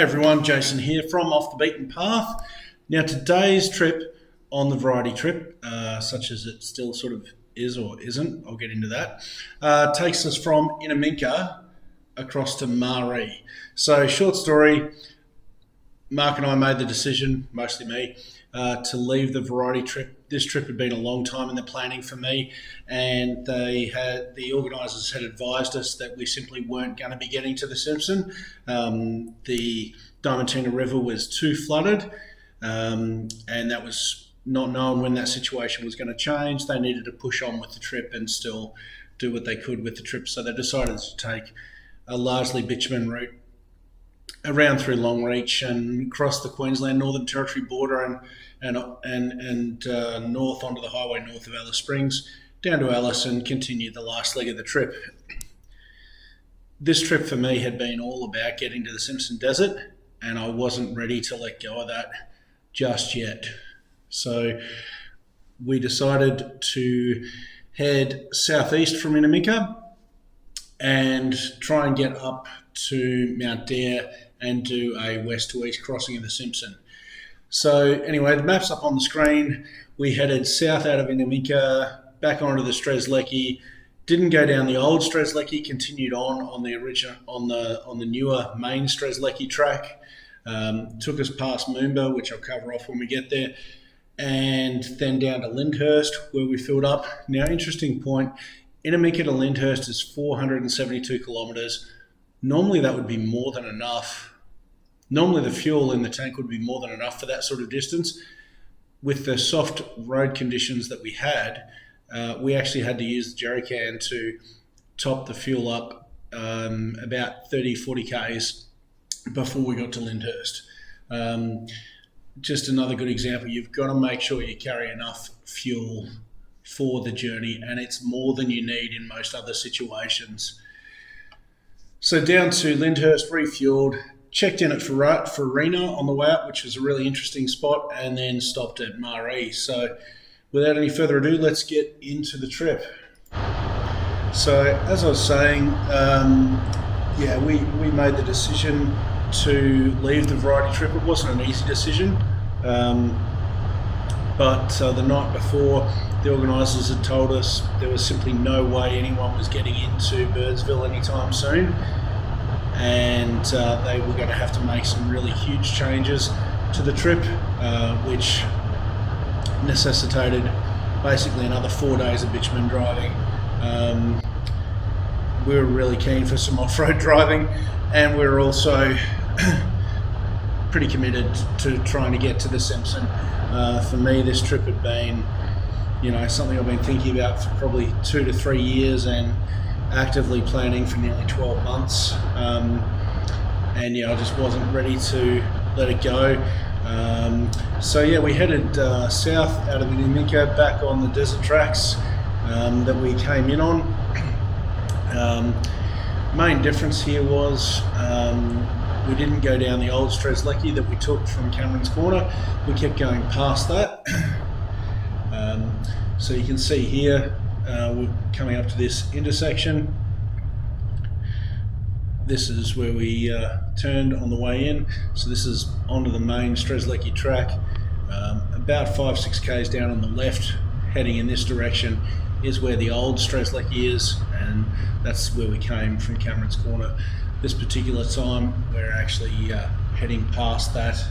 Hey everyone, Jason here from Off the Beaten Path. Now today's trip on the variety trip, such as it still sort of is or isn't, I'll get into that, takes us from Innnaminka across to Marree. So short story, Mark and I made the decision, mostly me, to leave the variety trip. This trip had been a long time in the planning for me, and the organisers had advised us that we simply weren't going to be getting to the Simpson. The Diamantina River was too flooded, and that was not known when that situation was going to change. They needed to push on with the trip and still do what they could with the trip, so they decided to take a largely bitumen route around through Longreach and across the Queensland Northern Territory border and north onto the highway north of Alice Springs, down to Alice, and continue the last leg of the trip. This trip for me had been all about getting to the Simpson Desert, and I wasn't ready to let go of that just yet. So we decided to head southeast from Innnaminka and try and get up to Mount Dare and do a west to east crossing of the Simpson. So anyway, the map's up on the screen. We headed south out of Innnaminka, back onto the Strezleki. Didn't go down the old Strezleki, continued on the original on the newer main Strezleki track. Took us past Moomba, which I'll cover off when we get there, and then down to Lyndhurst, where we filled up. Now, interesting point, Innnaminka to Lyndhurst is 472 kilometres. Normally that would be more than enough. Normally the fuel in the tank would be more than enough for that sort of distance. With the soft road conditions that we had, we actually had to use the jerry can to top the fuel up about 30-40 k's before we got to Lyndhurst. Just another good example. You've got to make sure you carry enough fuel for the journey, and it's more than you need in most other situations. So down to Lyndhurst, refueled, checked in at Farina on the way up, which was a really interesting spot, and then stopped at Marree. So without any further ado, let's get into the trip. So as I was saying, we made the decision to leave the variety trip. It wasn't an easy decision, but the night before, the organisers had told us there was simply no way anyone was getting into Birdsville anytime soon, and they were going to have to make some really huge changes to the trip, which necessitated basically another 4 days of bitumen driving. We were really keen for some off-road driving, and we were also pretty committed to trying to get to the Simpson. For me, this trip had been, something I've been thinking about for probably 2 to 3 years and actively planning for nearly 12 months. I just wasn't ready to let it go. We headed south out of Innnaminka back on the desert tracks that we came in on. Main difference here was we didn't go down the old Strezleki that we took from Cameron's Corner. We kept going past that. So you can see here, we're coming up to this intersection. This is where we turned on the way in. So this is onto the main Strezleki track. About 5-6 k's down on the left, heading in this direction, is where the old Strezleki is, and that's where we came from Cameron's Corner. This particular time, we're actually heading past that.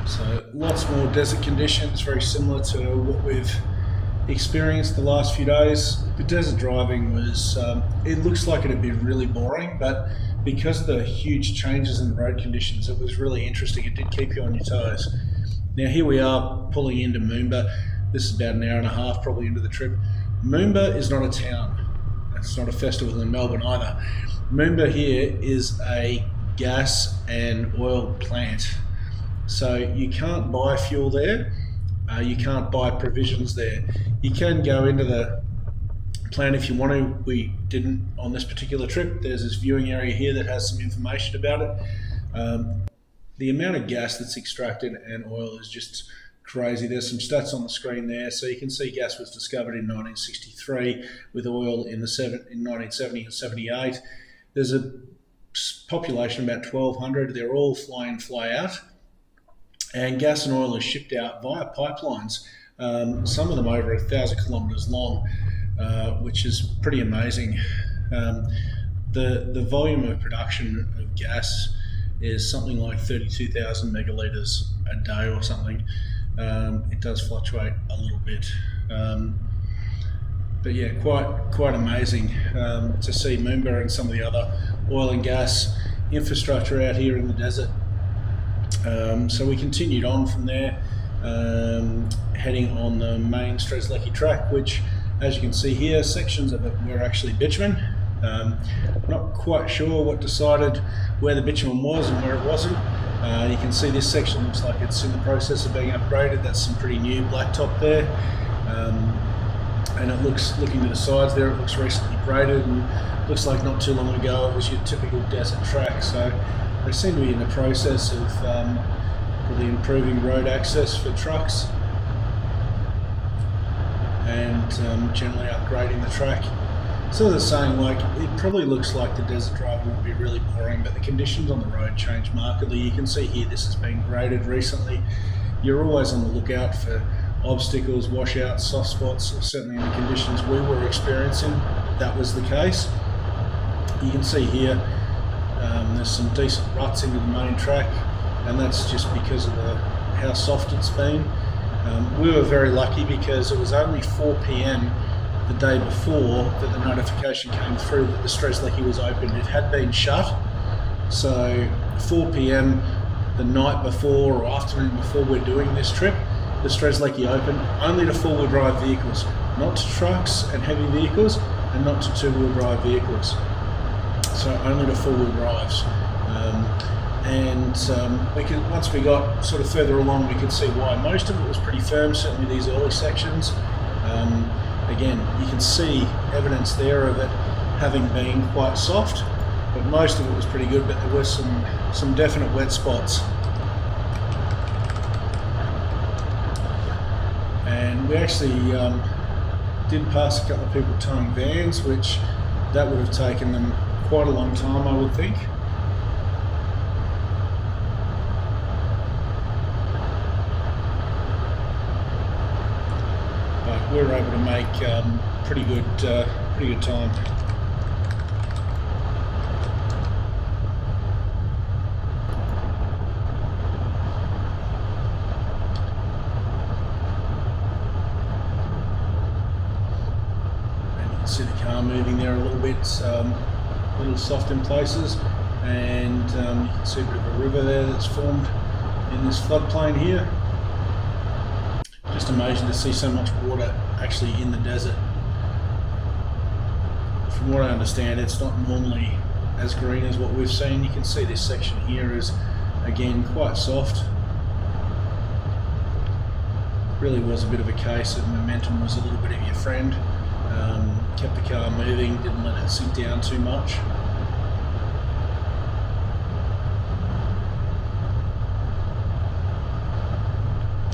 So lots more desert conditions, very similar to what we've experienced the last few days. The desert driving was, it looks like it'd be really boring, but because of the huge changes in the road conditions, it was really interesting. It did keep you on your toes. Now here we are pulling into Moomba. This is about an hour and a half probably into the trip. Moomba is not a town. It's not a festival in Melbourne either. Moomba here is a gas and oil plant. So you can't buy fuel there. You can't buy provisions there. You can go into the plant if you want to. We didn't on this particular trip. There's this viewing area here that has some information about it. The amount of gas that's extracted and oil is just crazy. There's some stats on the screen there. So you can see gas was discovered in 1963 with oil in 1970 and 78. There's a population of about 1,200. They're all fly in, fly out. And gas and oil is shipped out via pipelines, some of them over 1,000 kilometres long, which is pretty amazing. The volume of production of gas is something like 32,000 megalitres a day or something. It does fluctuate a little bit. But yeah, quite amazing to see Moomba and some of the other oil and gas infrastructure out here in the desert. So we continued on from there, heading on the main Strezleki track, which, as you can see here, sections of it were actually bitumen. Not quite sure what decided where the bitumen was and where it wasn't. You can see this section looks like it's in the process of being upgraded. That's some pretty new blacktop there. And it looking to the sides there, it looks recently graded and looks like not too long ago it was your typical desert track. So they seem to be in the process of probably improving road access for trucks and generally upgrading the track. So they're saying, like, it probably looks like the desert driving will be really boring, but the conditions on the road change markedly. You can see here this has been graded recently. You're always on the lookout for obstacles, washouts, soft spots. Certainly in the conditions we were experiencing, that was the case. You can see here there's some decent ruts into the main track, and that's just because of how soft it's been. We were very lucky because it was only 4 p.m. the day before that the notification came through that the Strezleki was opened. It had been shut, so 4 p.m. the night before or afternoon before we're doing this trip, the Strezleki opened only to four-wheel drive vehicles, not to trucks and heavy vehicles, and not to two-wheel drive vehicles. So only to four-wheel drives. We could, once we got sort of further along, we could see why. Most of it was pretty firm, certainly these early sections. Again, you can see evidence there of it having been quite soft, but most of it was pretty good, but there were some definite wet spots. And we actually did pass a couple of people towing vans, which that would have taken them quite a long time, I would think. But we were able to make pretty good time. See the car moving there a little bit, a little soft in places, and you can see a bit of a river there that's formed in this floodplain here. Just amazing to see so much water actually in the desert. From what I understand, it's not normally as green as what we've seen. You can see this section here is again quite soft. Really was a bit of a case of momentum was a little bit of your friend. Kept the car moving, didn't let it sink down too much.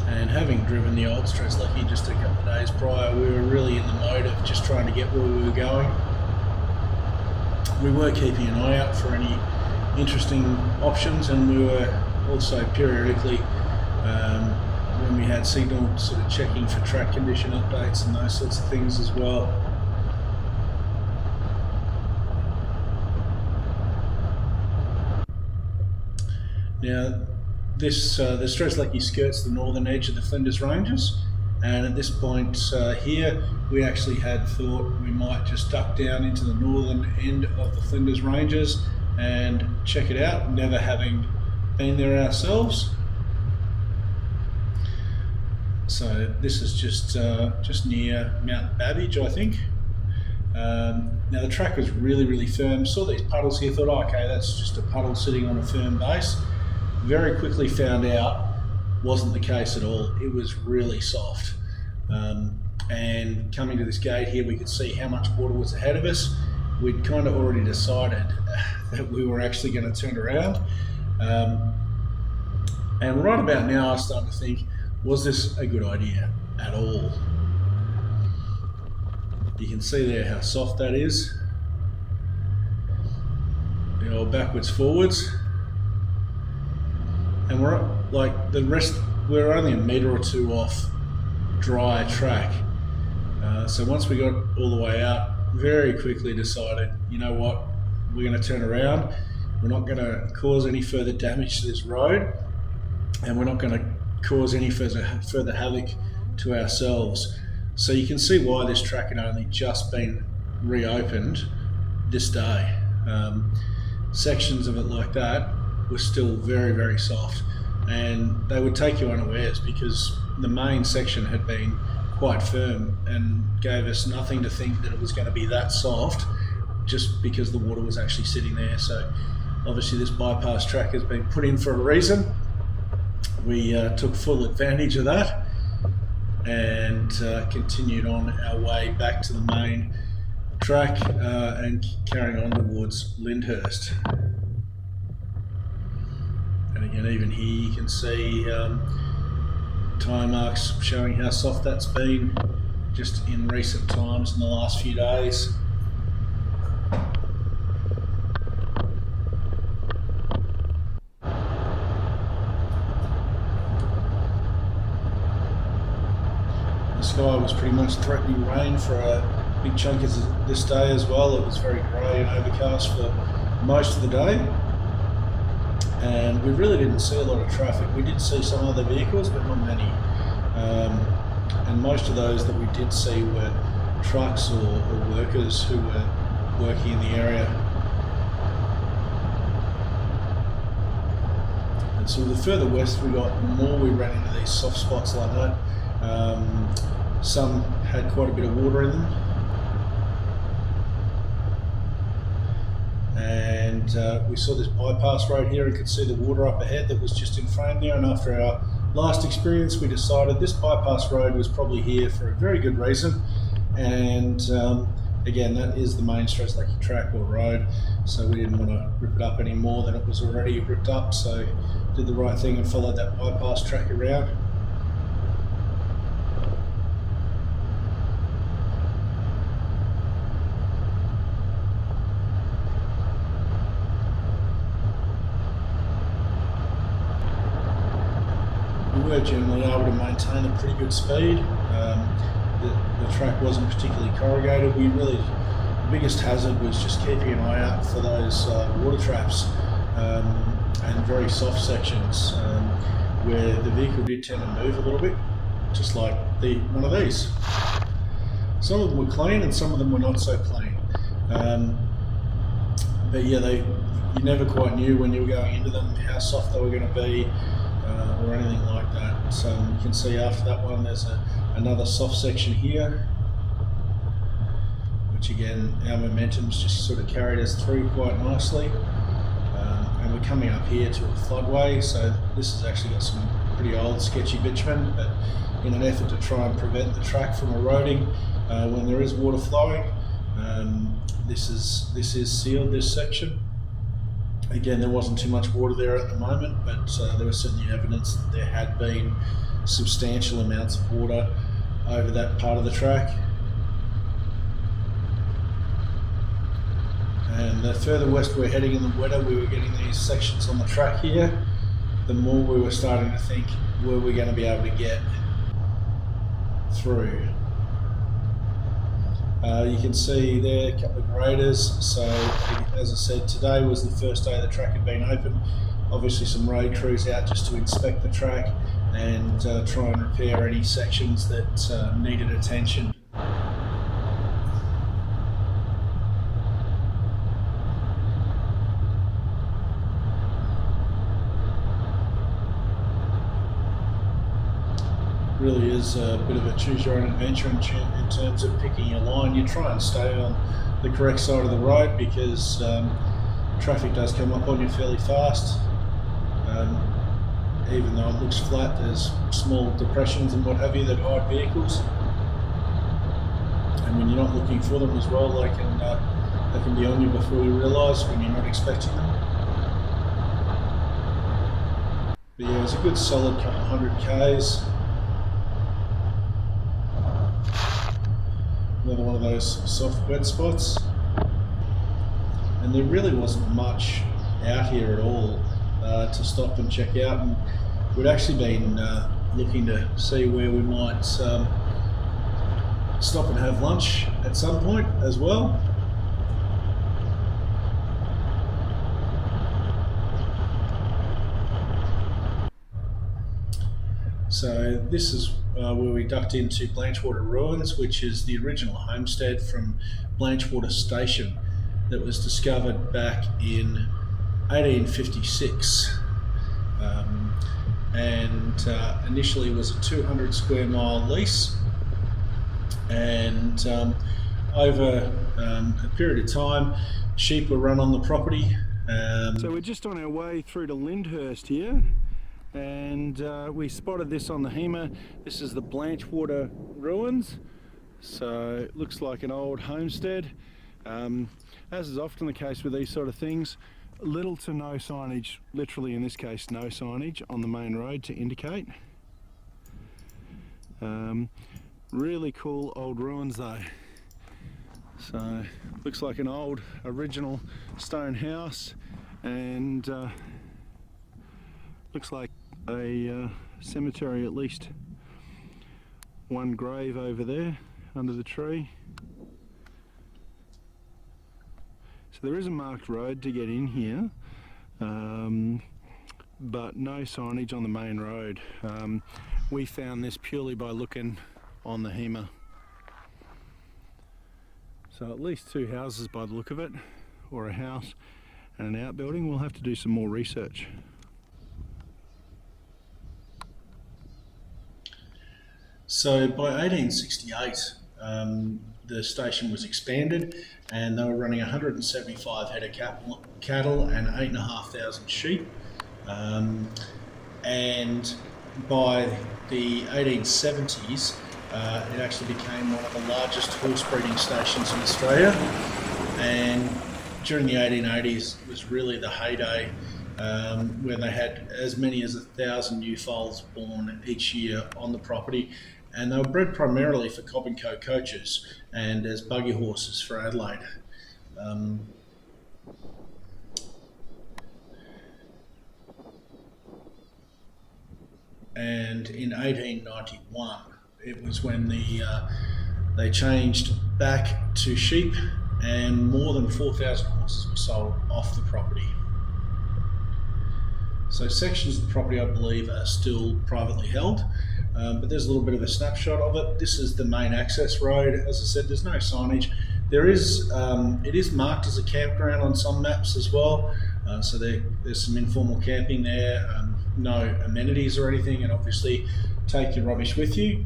And having driven the old Strezleki just a couple of days prior, we were really in the mode of just trying to get where we were going. We were keeping an eye out for any interesting options, and we were also periodically, when we had signal, sort of checking for track condition updates and those sorts of things as well. Now, the Strezleki skirts the northern edge of the Flinders Ranges, and at this point here, we actually had thought we might just duck down into the northern end of the Flinders Ranges and check it out, never having been there ourselves. So this is just near Mount Babbage, I think. Now the track was really firm. Saw these puddles here, thought, oh, okay, that's just a puddle sitting on a firm base. Very quickly found out wasn't the case at all. It was really soft. And coming to this gate here, we could see how much water was ahead of us. We'd kind of already decided that we were actually going to turn around. And right about now, I started to think, Was this a good idea at all? You can see there how soft that is. The old backwards forwards. And we're like the rest, we're only a metre or two off dry track. So once we got all the way out, very quickly decided, you know what, we're going to turn around. We're not going to cause any further damage to this road, and we're not going to cause any further havoc to ourselves. So you can see why this track had only just been reopened this day. Sections of it like that were still very, very soft, and they would take you unawares because the main section had been quite firm and gave us nothing to think that it was going to be that soft just because the water was actually sitting there. So obviously this bypass track has been put in for a reason. We took full advantage of that and continued on our way back to the main track and carrying on towards Lyndhurst. And again, even here you can see tyre marks showing how soft that's been just in recent times in the last few days. The sky was pretty much threatening rain for a big chunk of this day as well. It was very grey and overcast for most of the day, and we really didn't see a lot of traffic. We did see some other vehicles, but not many. And most of those that we did see were trucks or workers who were working in the area. And so the further west we got, the more we ran into these soft spots like that. Some had quite a bit of water in them. And we saw this bypass road here and could see the water up ahead that was just in frame there. And after our last experience, we decided this bypass road was probably here for a very good reason. And again, that is the main Strezleki track or road, so we didn't want to rip it up any more than it was already ripped up, so did the right thing and followed that bypass track around. We were generally able to maintain a pretty good speed. The track wasn't particularly corrugated. The biggest hazard was just keeping an eye out for those water traps and very soft sections where the vehicle did tend to move a little bit, just like one of these. Some of them were clean and some of them were not so clean. But yeah, you never quite knew when you were going into them how soft they were going to be or anything like that. So you can see after that one there's another soft section here, which again our momentum's just sort of carried us through quite nicely. And we're coming up here to a floodway, so this has actually got some pretty old sketchy bitumen, but in an effort to try and prevent the track from eroding when there is water flowing, this is sealed, this section. Again, there wasn't too much water there at the moment, but there was certainly evidence that there had been substantial amounts of water over that part of the track. And the further west we're heading in the wetter we were getting these sections on the track here, the more we were starting to think, were we going to be able to get through? You can see there a couple of graders. So as I said, today was the first day the track had been open. Obviously some road crews out just to inspect the track and try and repair any sections that needed attention. Really is a bit of a choose your own adventure in terms of picking your line. You try and stay on the correct side of the road because traffic does come up on you fairly fast. Even though it looks flat, there's small depressions and what have you that hide vehicles. And when you're not looking for them as well, they can be on you before you realise when you're not expecting them. But yeah, it was a good solid couple 100 Ks. Another one of those soft wet spots. And there really wasn't much out here at all to stop and check out. And we'd actually been looking to see where we might stop and have lunch at some point as well. So this is where we ducked into Blanchewater Ruins, which is the original homestead from Blanchewater Station that was discovered back in 1856, and initially was a 200 square mile lease, and over a period of time sheep were run on the property. So we're just on our way through to Lyndhurst here, and we spotted this on the HEMA. This is the Blanchewater Ruins, so it looks like an old homestead. As is often the case with these sort of things, little to no signage, literally in this case no signage on the main road to indicate. Really cool old ruins though. So looks like an old original stone house, and looks like a cemetery, at least one grave over there under the tree. So there is a marked road to get in here, but no signage on the main road. We found this purely by looking on the HEMA. So at least two houses by the look of it, or a house and an outbuilding. We'll have to do some more research. So by 1868, the station was expanded, and they were running 175 head of cattle and 8,500 sheep. And by the 1870s, it actually became one of the largest horse breeding stations in Australia. And during the 1880s was really the heyday, where they had as many as 1,000 new foals born each year on the property. And they were bred primarily for Cobb & Co coaches and as buggy horses for Adelaide. And in 1891, it was when they changed back to sheep, and more than 4,000 horses were sold off the property. So sections of the property, I believe, are still privately held. But there's a little bit of a snapshot of it. This is the main access road. As I said, there's no signage. There is, it is marked as a campground on some maps as well. So there's some informal camping there, no amenities or anything, and obviously take your rubbish with you.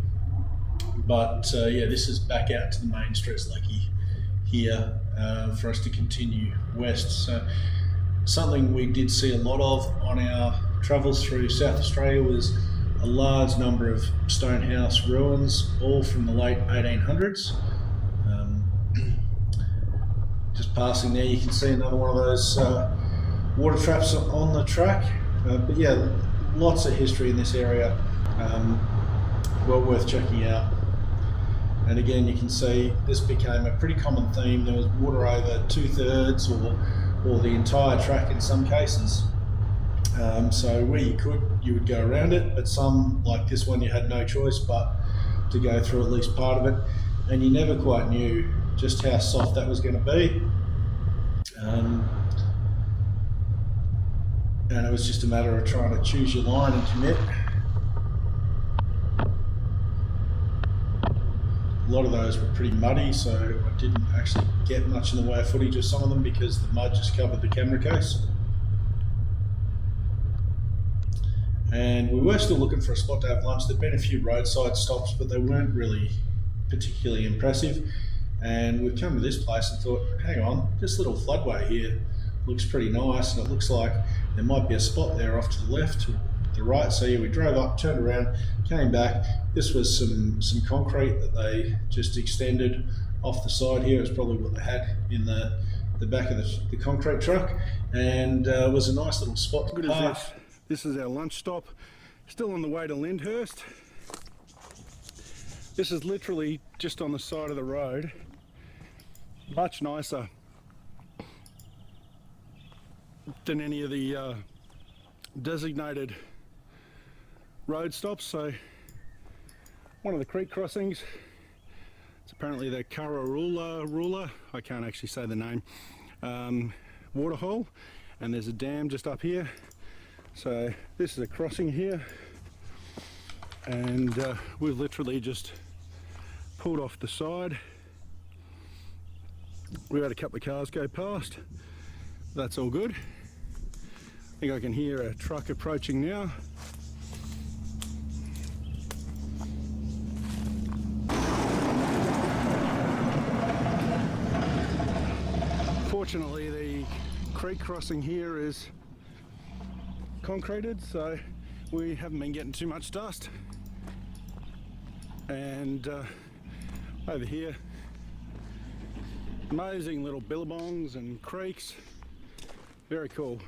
But yeah, this is back out to the main Strezleki here for us to continue west. So something we did see a lot of on our travels through South Australia was a large number of stone house ruins, all from the late 1800s. Just passing there, you can see another one of those water traps on the track. But yeah, lots of history in this area, well worth checking out. And again, you can see this became a pretty common theme. There was water over 2/3 or the entire track in some cases. So where you could, you would go around it, but some, like this one, you had no choice but to go through at least part of it, and you never quite knew just how soft that was going to be. And it was just a matter of trying to choose your line and commit. A lot of those were pretty muddy, so I didn't actually get much in the way of footage of some of them because the mud just covered the camera case. And we were still looking for a spot to have lunch. There'd been a few roadside stops, but they weren't really particularly impressive. And we've come to this place and thought, hang on, this little floodway here looks pretty nice, and it looks like there might be a spot there off to the left or the right. So yeah, we drove up, turned around, came back. This was some concrete that they just extended off the side here. It's probably what they had in the back of the concrete truck, and it was a nice little spot to park. This is our lunch stop, still on the way to Lyndhurst. This is literally just on the side of the road. Much nicer than any of the designated road stops. So one of the creek crossings, it's apparently the Kararula, I can't actually say the name, waterhole, and there's a dam just up here. So this is a crossing here, and we've literally just pulled off the side. We've had a couple of cars go past. That's all good. I think I can hear a truck approaching now. Fortunately, the creek crossing here is concreted, so we haven't been getting too much dust. And over here, amazing little billabongs and creeks. Very cool.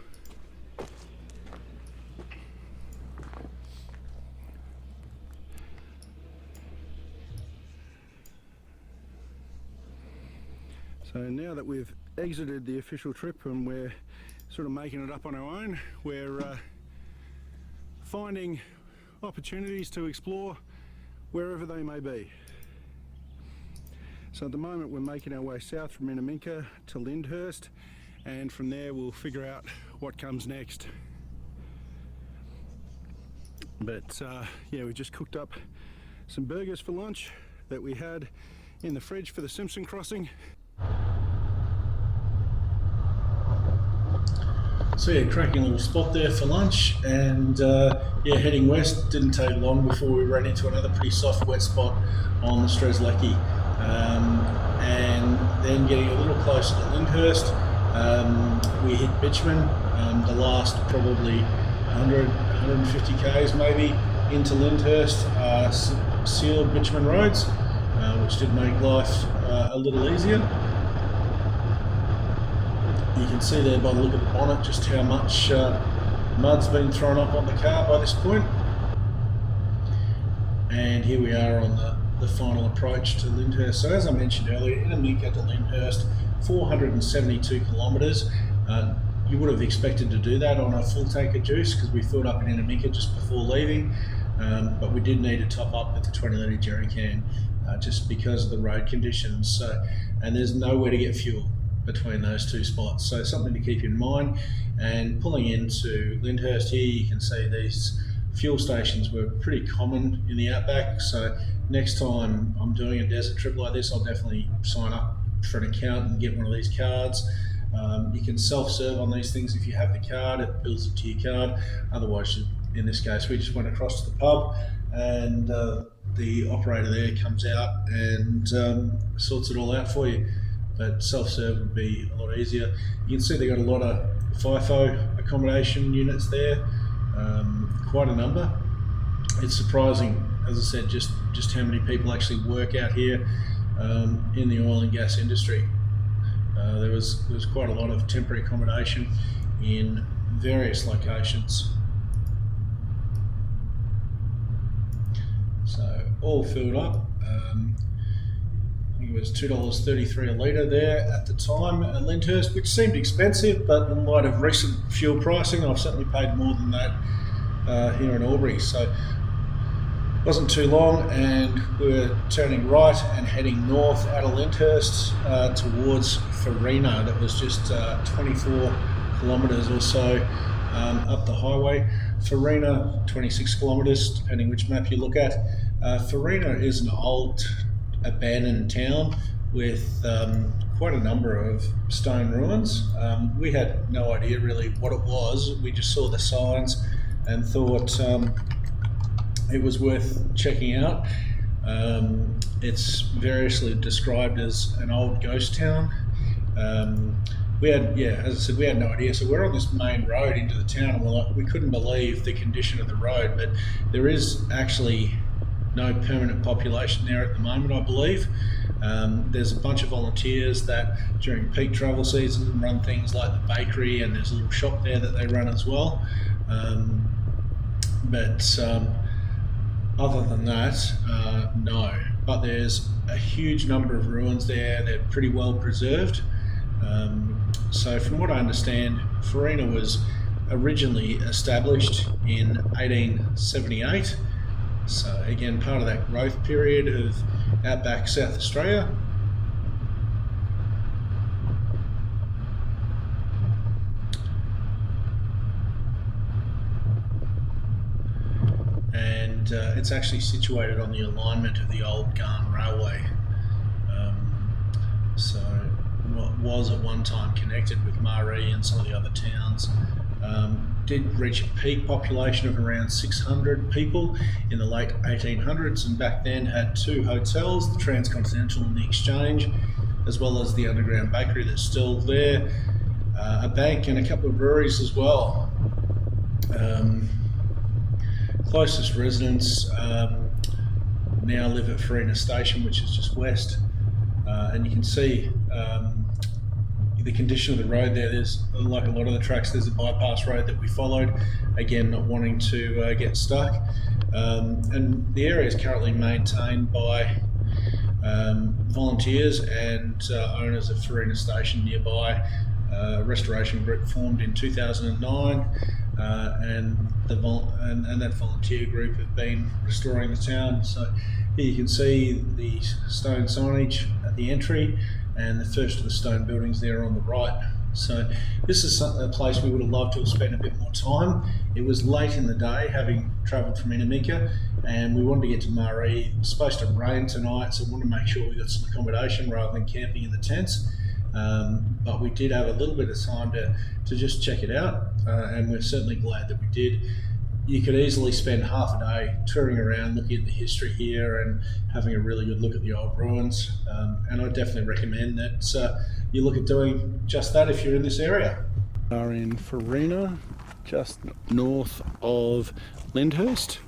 So now that we've exited the official trip and we're sort of making it up on our own, we're finding opportunities to explore wherever they may be. So at the moment we're making our way south from Innnaminka to Lyndhurst, and from there we'll figure out what comes next. But yeah, we just cooked up some burgers for lunch that we had in the fridge for the Simpson crossing. So yeah, cracking little spot there for lunch, and yeah, heading west. Didn't take long before we ran into another pretty soft wet spot on the Strezleki, and then getting a little closer to Lyndhurst, we hit bitumen. The last probably 150 k's maybe into Lyndhurst, sealed bitumen roads, which did make life a little easier. You can see there by the look of the bonnet just how much mud's been thrown up on the car by this point. And here we are on the final approach to Lyndhurst. So as I mentioned earlier, Innnaminka to Lyndhurst, 472 kilometres. You would have expected to do that on a full tank of juice because we filled up in Innnaminka just before leaving, but we did need to top up with the 20 litre jerry can just because of the road conditions. So, and there's nowhere to get fuel between those two spots, so something to keep in mind. And pulling into Lyndhurst here, you can see these fuel stations were pretty common in the outback, so next time I'm doing a desert trip like this, I'll definitely sign up for an account and get one of these cards. You can self-serve on these things if you have the card, it builds it to your card. Otherwise, in this case, we just went across to the pub, and the operator there comes out and sorts it all out for you. But self-serve would be a lot easier. You can see they got a lot of FIFO accommodation units there, quite a number. It's surprising, as I said, just how many people actually work out here in the oil and gas industry. There was quite a lot of temporary accommodation in various locations. So all filled up. It was $2.33 a litre there at the time at Lyndhurst, which seemed expensive, but in light of recent fuel pricing, I've certainly paid more than that here in Albury. So it wasn't too long, and we're turning right and heading north out of Lyndhurst towards Farina. That was just 24 kilometres or so up the highway. Farina, 26 kilometres, depending which map you look at. Farina is an old abandoned town with quite a number of stone ruins. We had no idea really what it was. We just saw the signs and thought it was worth checking out. It's variously described as an old ghost town. We had, yeah, as I said, we had no idea. So we're on this main road into the town, and we couldn't believe the condition of the road, but there is actually no permanent population there at the moment, I believe. There's a bunch of volunteers that during peak travel season run things like the bakery, and there's a little shop there that they run as well. But other than that, no. but there's a huge number of ruins there. They're pretty well preserved. So from what I understand, Farina was originally established in 1878. So again, part of that growth period of outback South Australia. And it's actually situated on the alignment of the old Garn Railway. So what was at one time connected with Marree and some of the other towns. Did reach a peak population of around 600 people in the late 1800s, and back then had two hotels, the Transcontinental and the Exchange, as well as the underground bakery that's still there, a bank and a couple of breweries as well. Closest residents now live at Farina Station, which is just west, and you can see the condition of the road there. There's, like a lot of the tracks, there's a bypass road that we followed, again not wanting to get stuck, and the area is currently maintained by volunteers and owners of Farina Station nearby. A restoration group formed in 2009, and that volunteer group have been restoring the town. So here you can see the stone signage at the entry and the first of the stone buildings there on the right. So this is a place we would have loved to have spent a bit more time. It was late in the day, having travelled from Innnaminka, and we wanted to get to Marree. It was supposed to rain tonight, so we wanted to make sure we got some accommodation rather than camping in the tents. But we did have a little bit of time to just check it out, and we're certainly glad that we did. You could easily spend half a day touring around, looking at the history here and having a really good look at the old ruins, and I definitely recommend that you look at doing just that if you're in this area. We are in Farina, just north of Lyndhurst,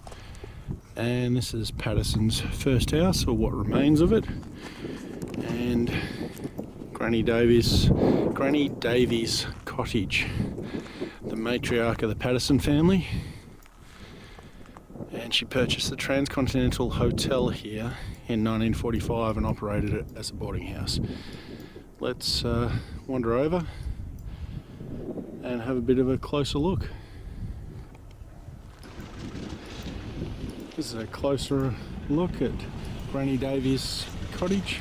and this is Patterson's first house, or what remains of it, and Granny Davies cottage, the matriarch of the Patterson family, and she purchased the Transcontinental Hotel here in 1945 and operated it as a boarding house. Let's wander over and have a bit of a closer look. This is a closer look at Granny Davies cottage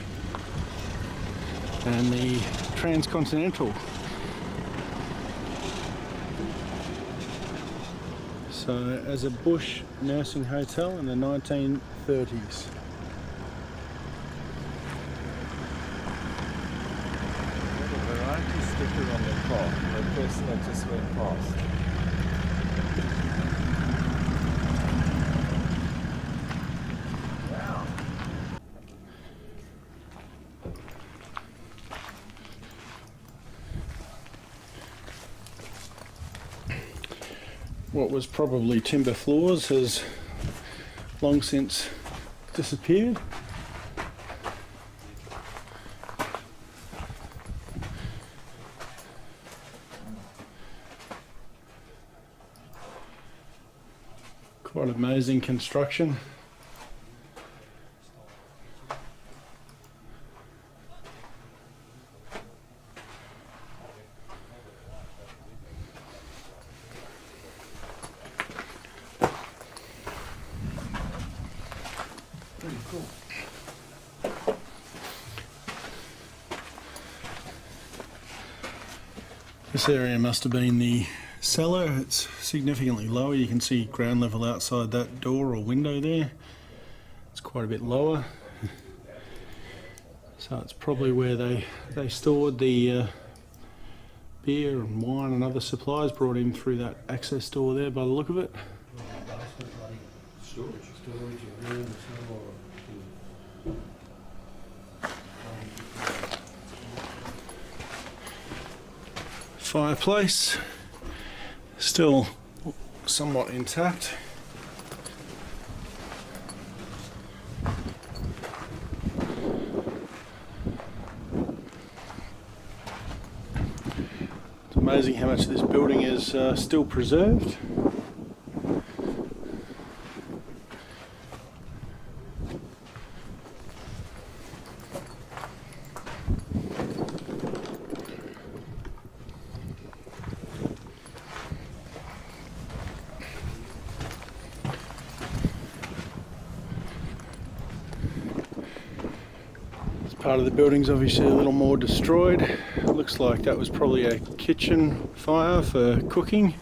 and the Transcontinental. So, as a bush nursing hotel in the 1930s. The variety sticker on the car, the person that just went past. What was probably timber floors has long since disappeared. Quite amazing construction. Pretty cool. This area must have been the cellar. It's significantly lower. You can see ground level outside that door or window there. It's quite a bit lower. So it's probably where they stored the beer and wine and other supplies brought in through that access door there by the look of it. Fireplace, still somewhat intact. It's amazing how much this building is still preserved. Part of the building's obviously a little more destroyed. Looks like that was probably a kitchen fire for cooking.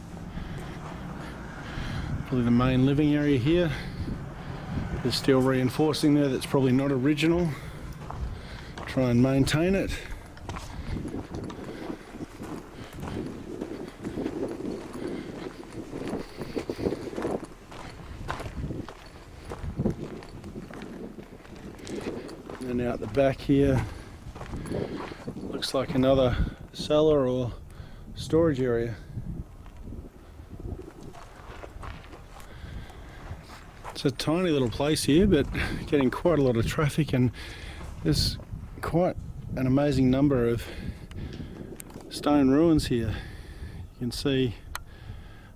Probably the main living area here. There's steel reinforcing there that's probably not original. Try and maintain it. And out the back here, looks like another cellar or storage area. It's a tiny little place here, but getting quite a lot of traffic, and there's quite an amazing number of stone ruins here. You can see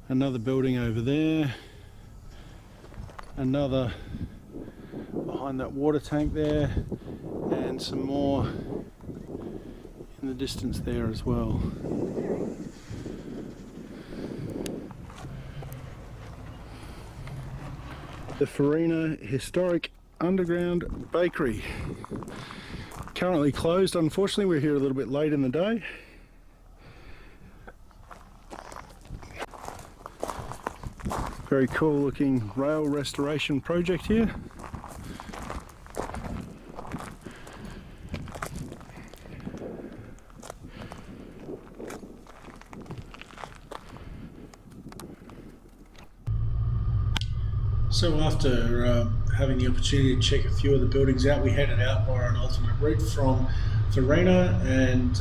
another building over there, another behind that water tank there, and some more in the distance there as well. The Farina Historic Underground Bakery. Currently closed, unfortunately. We're here a little bit late in the day. Very cool looking rail restoration project here. So after having the opportunity to check a few of the buildings out, we headed out via an alternate route from Farina, and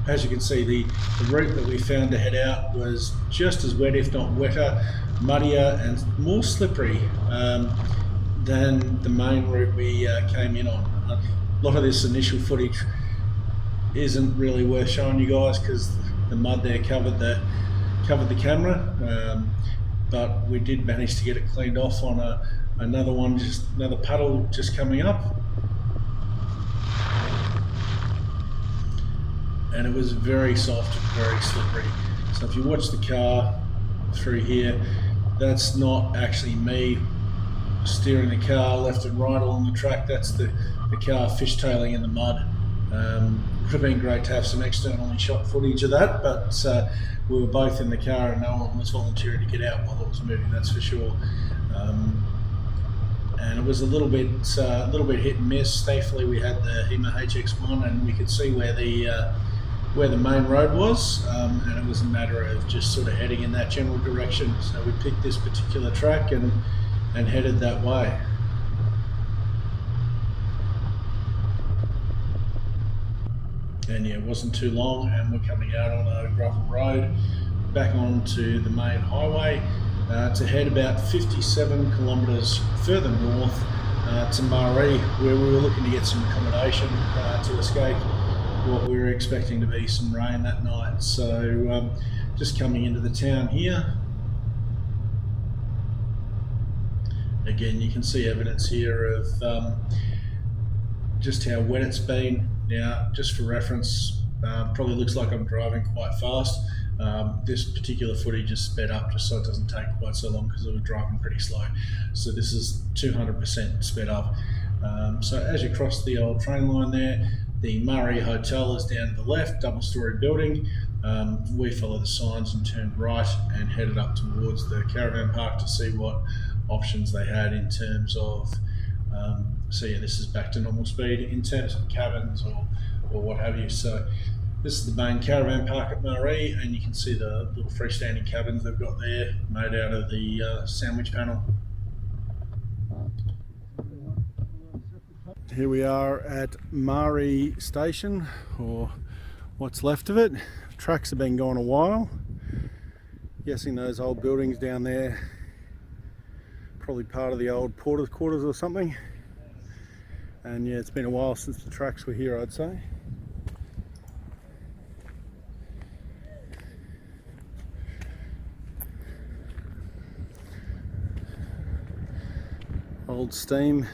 as you can see, the route that we found to head out was just as wet, if not wetter, muddier and more slippery than the main route we came in on. A lot of this initial footage isn't really worth showing you guys because the mud there covered the camera. But we did manage to get it cleaned off on another puddle just coming up, and it was very soft and very slippery. So if you watch the car through here, that's not actually me steering the car left and right along the track. That's the car fishtailing in the mud. Would have been great to have some externally shot footage of that, but we were both in the car and no one was volunteering to get out while it was moving, that's for sure. And it was a little bit hit and miss. Thankfully we had the HEMA HX1 and we could see where the main road was, and it was a matter of just sort of heading in that general direction. So we picked this particular track and headed that way. And yeah, it wasn't too long and we're coming out on a gravel road back onto the main highway to head about 57 kilometres further north to Marree, where we were looking to get some accommodation to escape what we were expecting to be some rain that night. So just coming into the town here, again you can see evidence here of just how wet it's been. Now, just for reference, probably looks like I'm driving quite fast. This particular footage is sped up just so it doesn't take quite so long because I was driving pretty slow. So this is 200% sped up. So as you cross the old train line there, the Marree Hotel is down to the left, double-storey building. We followed the signs and turned right and headed up towards the caravan park to see what options they had in terms of so yeah, this is back to normal speed in terms of cabins or what have you. So this is the main caravan park at Marree, and you can see the little freestanding cabins they've got there made out of the sandwich panel. Here we are at Marree station, or what's left of it. Tracks have been gone a while. Guessing those old buildings down there, probably part of the old porter's quarters or something. And yeah, it's been a while since the tracks were here, I'd say. Old steam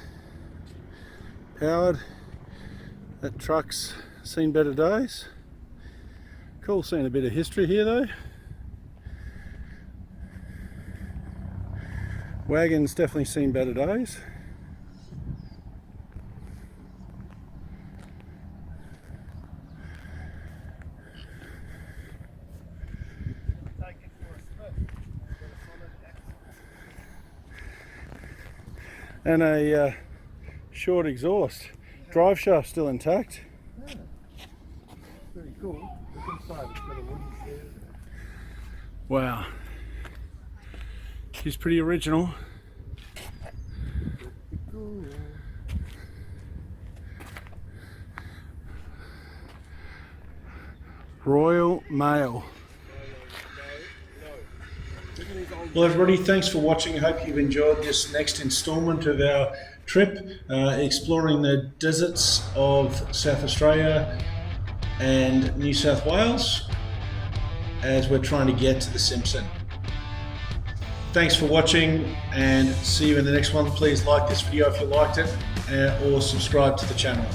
powered. That truck's seen better days. Cool seeing a bit of history here though. Wagon's definitely seen better days. and a short exhaust. Drive shaft still intact. Pretty cool. Look inside, it's got a wooden stairs. Wow. She's pretty original. Cool. Royal Mail. Well, everybody, thanks for watching. I hope you've enjoyed this next instalment of our trip, exploring the deserts of South Australia and New South Wales as we're trying to get to the Simpson. Thanks for watching and see you in the next one. Please like this video if you liked it or subscribe to the channel.